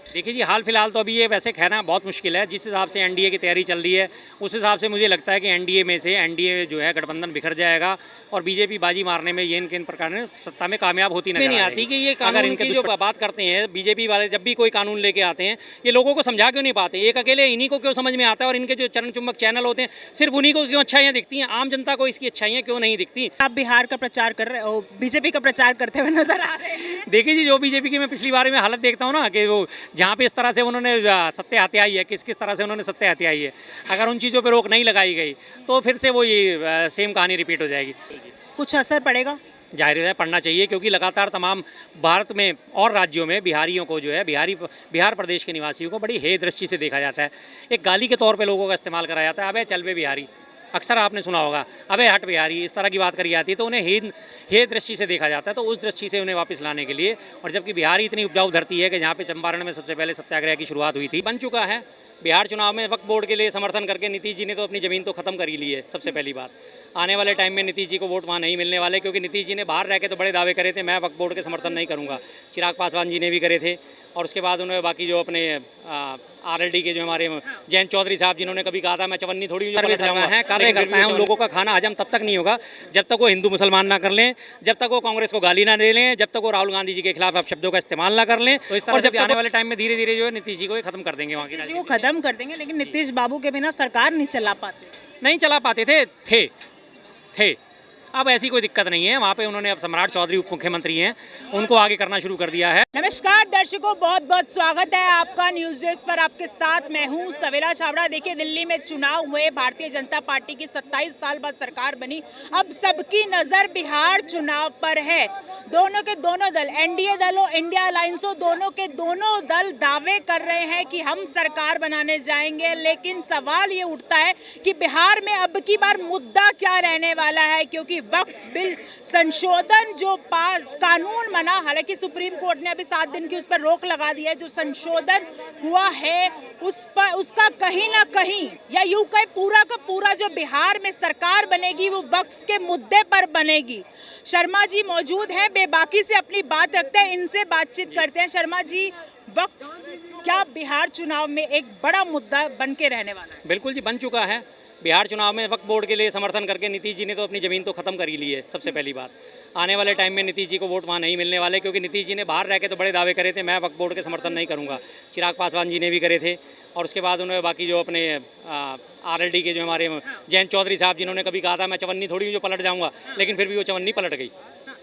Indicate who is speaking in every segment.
Speaker 1: देखिए जी, हाल फिलहाल तो अभी ये वैसे कहना बहुत मुश्किल है। जिस हिसाब से एनडीए की तैयारी चल रही है, उस हिसाब से मुझे लगता है कि एनडीए जो है गठबंधन बिखर जाएगा और बीजेपी बाजी मारने में ये इनके प्रकार ने सत्ता में कामयाब होती नहीं आती कि ये कानून इनके जो बात करते हैं बीजेपी वाले, जब भी कोई कानून लेके आते हैं ये लोगों को समझा क्यों नहीं पाते। एक अकेले इन्हीं को क्यों समझ में आता है और इनके जो चरण चुंबक चैनल होते हैं सिर्फ उन्हीं को क्यों अच्छाइयाँ दिखती हैं, आम जनता को इसकी अच्छाइयाँ क्यों नहीं दिखती।
Speaker 2: आप बिहार का प्रचार कर रहे हो, बीजेपी का प्रचार करते हुए नजर आ रहे हैं।
Speaker 1: देखिए जी, जो बीजेपी की मैं पिछली बार में हालत देखता हूँ ना कि वो जहाँ पे इस तरह से उन्होंने सत्य हत्याई है, किस किस तरह से उन्होंने सत्य हत्याई है, अगर उन चीज़ों पे रोक नहीं लगाई गई तो फिर से वो ये सेम कहानी रिपीट हो जाएगी।
Speaker 2: कुछ असर पड़ेगा?
Speaker 1: जाहिर है पढ़ना चाहिए, क्योंकि लगातार तमाम भारत में और राज्यों में बिहारियों को जो है बिहार प्रदेश के निवासियों को बड़ी हे दृष्टि से देखा जाता है। एक गाली के तौर पे लोगों का इस्तेमाल करा जाता है, अबे चल बे बिहारी, अक्सर आपने सुना होगा, अबे हट बिहारी, इस तरह की बात करी जाती है तो उन्हें हे दृष्टि से देखा जाता है। तो उस दृष्टि से उन्हें वापस लाने के लिए, और जबकि बिहार इतनी उपजाऊ धरती है कि जहाँ पे चंपारण में सबसे पहले सत्याग्रह की शुरुआत हुई थी, बन चुका है। बिहार चुनाव में वक्फ बोर्ड के लिए समर्थन करके नीतीश जी ने तो अपनी ज़मीन तो ख़त्म कर ही ली है। सबसे पहली बात, आने वाले टाइम में नीतीश जी को वोट वहाँ नहीं मिलने वाले, क्योंकि नीतीश जी ने बाहर रह के तो बड़े दावे करे थे, मैं वक्फ बोर्ड के समर्थन नहीं करूँगा। चिराग पासवान जी ने भी करे थे, और उसके बाद उन्होंने बाकी जो अपने आरएलडी के जो हमारे जयंत चौधरी साहब, जिन्होंने कभी कहा था मैं चवन्नी थोड़ी कार्य करता है, उन लोगों का खाना हजम तब तक नहीं होगा जब तक वो हिंदू मुसलमान ना कर लें, जब तक वो कांग्रेस को गाली ना दे लें, जब तक वो राहुल गांधी जी के खिलाफ शब्दों का इस्तेमाल ना कर लें। तो इस तरह से आने वाले टाइम में धीरे धीरे जो है नीतीश जी को खत्म कर देंगे, वहाँ की
Speaker 2: वो खत्म कर देंगे, लेकिन नीतीश बाबू के बिना सरकार नहीं चला पाते।
Speaker 1: नहीं चला पाते थे। अब ऐसी कोई दिक्कत नहीं है वहाँ पे। उन्होंने अब सम्राट चौधरी उप मुख्यमंत्री हैं, उनको आगे करना शुरू कर दिया है।
Speaker 2: नमस्कार दर्शकों, बहुत बहुत स्वागत है आपका न्यूज डेस्क पर। आपके साथ मैं हूं सवेरा छाबड़ा। देखिए, दिल्ली में चुनाव हुए, भारतीय जनता पार्टी की 27 साल बाद सरकार बनी। अब सबकी नजर बिहार चुनाव पर है। दोनों के दोनों दल, एनडीए दल और इंडिया अलायंस, दोनों के दोनों दल दावे कर रहे हैं कि हम सरकार बनाने जाएंगे। लेकिन सवाल ये उठता है कि बिहार में अब की बार मुद्दा क्या रहने वाला है, क्योंकि वक्फ बिल संशोधन जो पास कानून बना, हालांकि सुप्रीम कोर्ट ने अभी 7 दिन की उस पर रोक लगा दी है, जो संशोधन हुआ है उस पर, उसका कहीं ना कहीं, या यूं कहे पूरा का पूरा जो बिहार में सरकार बनेगी वो वक्फ के मुद्दे पर बनेगी। शर्मा जी मौजूद हैं, बेबाकी से अपनी बात रखते हैं, इनसे बातचीत करते हैं। शर्मा जी, वक्फ क्या बिहार चुनाव में एक बड़ा मुद्दा बन के रहने वाला है?
Speaker 1: बिल्कुल जी, बन चुका है। बिहार चुनाव में वक्फ बोर्ड के लिए समर्थन करके नीतीश जी ने तो अपनी ज़मीन तो ख़त्म कर ही ली है। सबसे पहली बात, आने वाले टाइम में नीतीश जी को वोट वहाँ नहीं मिलने वाले, क्योंकि नीतीश जी ने बाहर रह के तो बड़े दावे करे थे, मैं वक्फ बोर्ड के समर्थन नहीं करूँगा। चिराग पासवान जी ने भी करे थे, और उसके बाद उन्होंने बाकी जो अपने आरएलडी के जो हमारे जयंत चौधरी साहब, जिन्होंने कभी कहा था मैं चवन्नी थोड़ी जो पलट जाऊँगा, लेकिन फिर भी वो चवन्नी पलट गई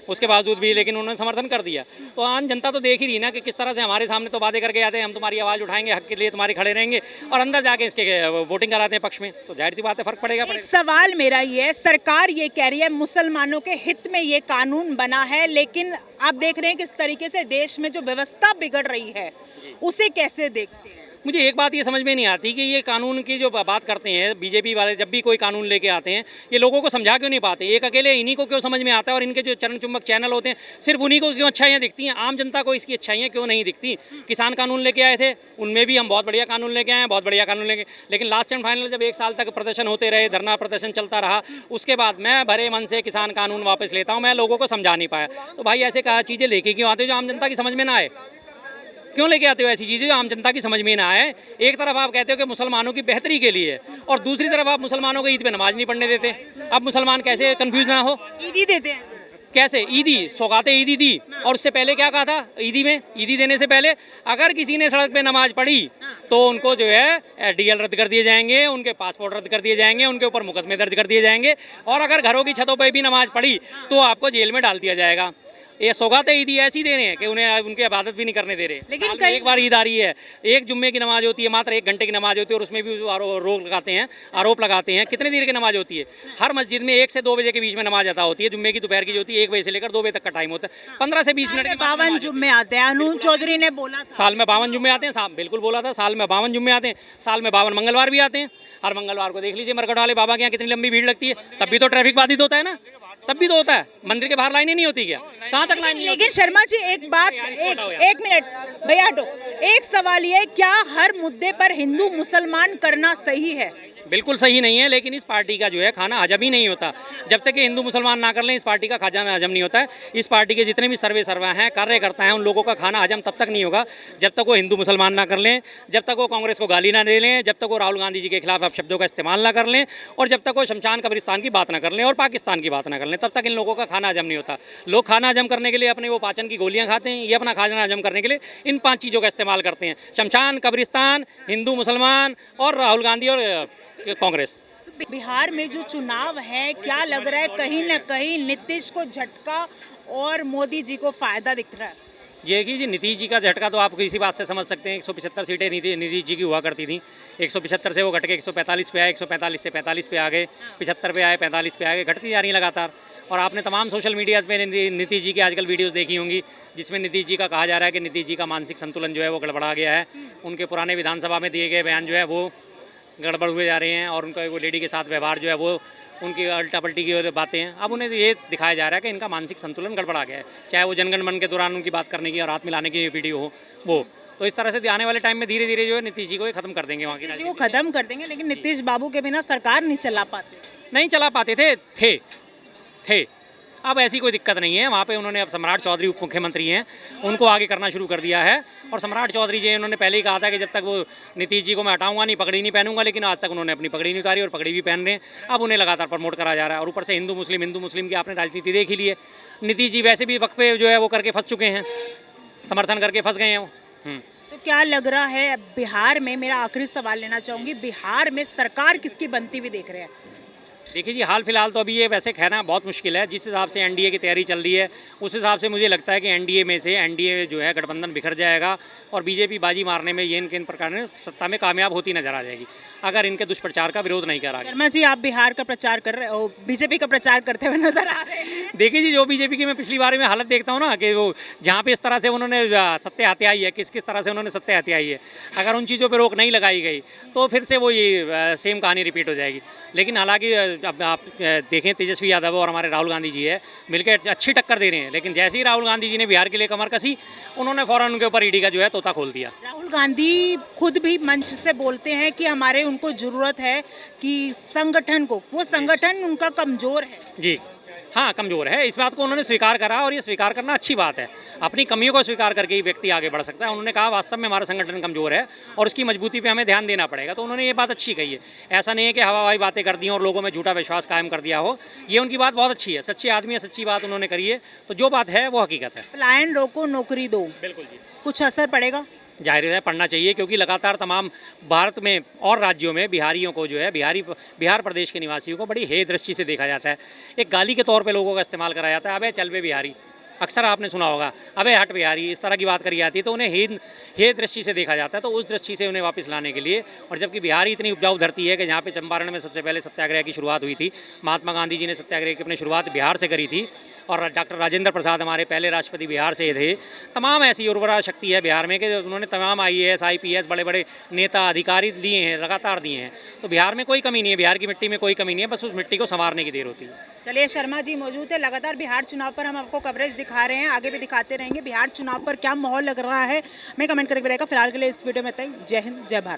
Speaker 1: उसके बावजूद भी, लेकिन उन्होंने समर्थन कर दिया। तो आम जनता तो देख ही रही ना कि किस तरह से हमारे सामने तो वादे करके आते हैं, हम तुम्हारी आवाज़ उठाएंगे, हक के लिए तुम्हारे खड़े रहेंगे, और अंदर जाके इसके वोटिंग कराते हैं पक्ष में, तो जाहिर सी बात है फ़र्क पड़ेगा।
Speaker 2: सवाल मेरा ये है, सरकार ये कह रही है मुसलमानों के हित में ये कानून बना है, लेकिन आप देख रहे हैं किस तरीके से देश में जो व्यवस्था बिगड़ रही है, उसे कैसे देखते हैं?
Speaker 1: मुझे एक बात ये समझ में नहीं आती कि ये कानून की जो बात करते हैं बीजेपी वाले, जब भी कोई कानून लेके आते हैं ये लोगों को समझा क्यों नहीं पाते। एक अकेले इन्हीं को क्यों समझ में आता है और इनके जो चरण चुंबक चैनल होते हैं सिर्फ उन्हीं को क्यों अच्छाइयाँ दिखती हैं, आम जनता को इसकी अच्छाइयाँ क्यों नहीं दिखती। किसान कानून लेके आए थे, उनमें भी हम बहुत बढ़िया कानून लेके आए हैं, बहुत बढ़िया कानून लेके, लेकिन लास्ट एंड फाइनल जब 1 साल तक प्रदर्शन होते रहे, धरना प्रदर्शन चलता रहा, उसके बाद मैं भरे मन से किसान कानून वापस लेता हूँ, मैं लोगों को समझा नहीं पाया। तो भाई ऐसे चीज़ें लेके क्यों आते हो जो आम जनता की समझ में ना आए? क्यों लेके आते हो ऐसी चीज़ें जो आम जनता की समझ में ना आए? एक तरफ आप कहते हो कि मुसलमानों की बेहतरी के लिए, और दूसरी तरफ आप मुसलमानों को ईद पे नमाज नहीं पढ़ने देते। अब मुसलमान कैसे कंफ्यूज ना हो?
Speaker 2: ईदी देते हैं
Speaker 1: कैसे? ईदी सौगातें ईदी दी, और उससे पहले क्या कहा था? ईदी देने से पहले अगर किसी ने सड़क पे नमाज पढ़ी तो उनको जो है डीएल रद्द कर दिए जाएंगे, उनके पासपोर्ट रद्द कर दिए जाएंगे, उनके ऊपर मुकदमे दर्ज कर दिए जाएंगे, और अगर घरों की छतों पर भी नमाज पढ़ी तो आपको जेल में डाल दिया जाएगा। ये सौगातें ईदी ऐसी दे रहे हैं कि उन्हें उनकी इबादत भी नहीं करने दे रहे। लेकिन एक बार ईद आ रही है, एक जुम्मे की नमाज होती है, मात्र 1 घंटे की नमाज होती है, और उसमें भी आरोप लगाते हैं कितने देर की नमाज होती है। हर मस्जिद में 1 से 2 बजे के बीच में नमाज अता होती है। जुम्मे की दोपहर की जो होती है 1 बजे से लेकर 2 बजे तक का टाइम होता है। 15 से 20 मिनट के
Speaker 2: 52 जुम्मे आते हैं। अनून चौधरी ने बोला
Speaker 1: साल में 52 जुम्मे आते हैं, बिल्कुल बोला था, साल में 52 जुम्मे आते हैं, साल में 52 मंगलवार भी आते हैं। हर मंगलवार को देख लीजिए मरकट वाले बाबा के यहाँ कितनी लंबी भीड़ लगती है, तब भी तो ट्रैफिक बाधित होता है ना, तब भी तो होता है। मंदिर के बाहर लाइनें नहीं होती क्या? कहाँ तक लाइन?
Speaker 2: लेकिन शर्मा जी एक बात, एक मिनट भैया हटो, एक सवाल ये, क्या हर मुद्दे पर हिंदू मुसलमान करना सही है?
Speaker 1: बिल्कुल सही नहीं है, लेकिन इस पार्टी का जो है खाना हजम ही नहीं होता। जब तक कि हिंदू मुसलमान ना कर लें, इस पार्टी का खाना हजम नहीं होता है। इस पार्टी के जितने भी सर्वा हैं, कार्यकर्ता हैं, उन लोगों का खाना हजम तब तक नहीं होगा जब तक वो हिंदू मुसलमान ना कर लें, जब तक वो कांग्रेस को गाली ना दे लें, जब तक वो राहुल गांधी जी के खिलाफ अपशब्दों का इस्तेमाल ना कर लें, और जब तक वो शमशान कब्रिस्तान की बात ना कर लें और पाकिस्तान की बात ना कर लें, तब तक इन लोगों का खाना हजम नहीं होता। लोग खाना हजम करने के लिए अपने वो पाचन की गोलियां खाते हैं, ये अपना खाना हजम करने के लिए इन 5 चीज़ों का इस्तेमाल करते हैं: शमशान, कब्रिस्तान, हिंदू मुसलमान और राहुल गांधी और कांग्रेस।
Speaker 2: बिहार में जो चुनाव है, क्या लग रहा है कहीं ना कहीं नीतीश को झटका और मोदी जी को फायदा दिख रहा है?
Speaker 1: देखिए जी, नीतीश जी का झटका तो आप इसी बात से समझ सकते हैं। 175 सीटें नीतीश जी की हुआ करती थी। 175 से वो घट के 145 पे आए, 145 से 45 पे आ गए, 75 पे आए, 45 पे आ गए, घटती जा रही है लगातार। और आपने तमाम सोशल मीडियाज़ पे नीतीश जी की आजकल वीडियोस देखी होंगी, जिसमें नीतीश जी का कहा जा रहा है कि नीतीश जी का मानसिक संतुलन जो है वो गड़बड़ा गया है। उनके पुराने विधानसभा में दिए गए बयान जो है वो गड़बड़ हुए जा रहे हैं, और उनका वो लेडी के साथ व्यवहार जो है वो उनकी अल्टा पल्टी की बातें हैं। अब उन्हें ये दिखाया जा रहा है कि इनका मानसिक संतुलन गड़बड़ा गया है, चाहे वो जनगण मन के दौरान उनकी बात करने की और हाथ मिलाने की वीडियो हो वो। तो इस तरह से आने वाले टाइम में धीरे धीरे जो है नीतीश जी को ये खत्म कर देंगे वहाँ की
Speaker 2: नीतीश जी को
Speaker 1: राजनीति।
Speaker 2: खत्म कर देंगे, लेकिन नीतीश बाबू के बिना सरकार नहीं चला पाते।
Speaker 1: नहीं चला पाते थे। अब ऐसी कोई दिक्कत नहीं है वहाँ पे। उन्होंने अब सम्राट चौधरी उप मुख्यमंत्री हैं, उनको आगे करना शुरू कर दिया है। और सम्राट चौधरी जी उन्होंने पहले ही कहा था कि जब तक वो नीतीश जी को मैं हटाऊंगा नहीं, पगड़ी नहीं पहनूंगा, लेकिन आज तक उन्होंने अपनी पगड़ी नहीं उतारी और पगड़ी भी पहन रहे हैं। अब उन्हें लगातार प्रमोट करा जा रहा है, और ऊपर से हिंदू मुस्लिम की आपने राजनीति देख ही ली है। नीतीश जी वैसे भी वक्त पे जो है वो करके फंस चुके हैं, समर्थन करके फंस गए हैं वो।
Speaker 2: तो क्या लग रहा है बिहार में, मेरा आखिरी सवाल लेना चाहूंगी, बिहार में सरकार किसकी बनती हुई देख रहे हैं?
Speaker 1: देखिए जी, हाल फिलहाल तो अभी ये वैसे कहना बहुत मुश्किल है। जिस हिसाब से एनडीए की तैयारी चल रही है, उस हिसाब से मुझे लगता है कि एनडीए जो है गठबंधन बिखर जाएगा, और बीजेपी बाजी मारने में ये इनके इन प्रकार ने सत्ता में कामयाब होती नजर आ जाएगी, अगर इनके दुष्प्रचार का विरोध नहीं करा गया।
Speaker 2: शर्मा जी, आप बिहार का प्रचार कर रहे हो, बीजेपी का प्रचार करते हुए नजर आ रहे हैं।
Speaker 1: देखिए जी, जो बीजेपी की मैं पिछली बार में हालत देखता हूँ ना, कि वो जहाँ पे इस तरह से उन्होंने सत्य हत्याई है, किस किस तरह से उन्होंने सत्य हत्याई है, अगर उन चीज़ों पर रोक नहीं लगाई गई तो फिर से वो ये सेम कहानी रिपीट हो जाएगी। लेकिन हालांकि अब आप देखें, तेजस्वी यादव और हमारे राहुल गांधी जी है मिलकर अच्छी टक्कर दे रहे हैं, लेकिन जैसे ही राहुल गांधी जी ने बिहार के लिए कमर कसी, उन्होंने फौरन उनके ऊपर ईडी का जो है तोता खोल दिया।
Speaker 2: राहुल गांधी खुद भी मंच से बोलते हैं कि हमारे उनको जरूरत है कि संगठन को, वो संगठन उनका कमजोर है।
Speaker 1: जी हाँ, कमज़ोर है। इस बात को उन्होंने स्वीकार करा, और ये स्वीकार करना अच्छी बात है। अपनी कमियों को स्वीकार करके ही व्यक्ति आगे बढ़ सकता है। उन्होंने कहा वास्तव में हमारा संगठन कमज़ोर है और उसकी मजबूती पे हमें ध्यान देना पड़ेगा, तो उन्होंने ये बात अच्छी कही है। ऐसा नहीं है कि हवाई बातें कर दी और लोगों में झूठा विश्वास कायम कर दिया हो। ये उनकी बात बहुत अच्छी है, सच्चे आदमी है, सच्ची बात उन्होंने करी है, तो जो बात है वो हकीकत है।
Speaker 2: पलायन रोको, नौकरी दो,
Speaker 1: बिल्कुल जी,
Speaker 2: कुछ असर पड़ेगा?
Speaker 1: जाहिर है पढ़ना चाहिए, क्योंकि लगातार तमाम भारत में और राज्यों में बिहारियों को जो है बिहार प्रदेश के निवासियों को बड़ी हे दृष्टि से देखा जाता है। एक गाली के तौर पे लोगों का इस्तेमाल करा जाता है। अबे चल बे बिहारी, अक्सर आपने सुना होगा, अबे हट बिहारी, इस तरह की बात करी जाती है, तो उन्हें हे दृष्टि से देखा जाता है। तो उस दृष्टि से उन्हें वापस लाने के लिए, और जबकि बिहार इतनी उपजाऊ धरती है कि जहाँ पे चंपारण में सबसे पहले सत्याग्रह की शुरुआत हुई थी, महात्मा गांधी जी ने सत्याग्रह की अपनी शुरुआत बिहार से करी थी, और डॉक्टर राजेंद्र प्रसाद हमारे पहले राष्ट्रपति बिहार से थे। तमाम ऐसी उर्वरा शक्ति है बिहार में कि उन्होंने तमाम IAS IPS बड़े बड़े नेता अधिकारी लिए हैं, लगातार दिए हैं। तो बिहार में कोई कमी नहीं है, बिहार की मिट्टी में कोई कमी नहीं है, बस उस मिट्टी को संवारने की देर होती है।
Speaker 2: चलिए, शर्मा जी मौजूद है, लगातार बिहार चुनाव पर हम आपको कवरेज दिखा रहे हैं, आगे भी दिखाते रहेंगे। बिहार चुनाव पर क्या माहौल लग रहा है, मैं कमेंट करके बताएगा। फिलहाल के लिए इस वीडियो में तक, जय हिंद, जय भारत।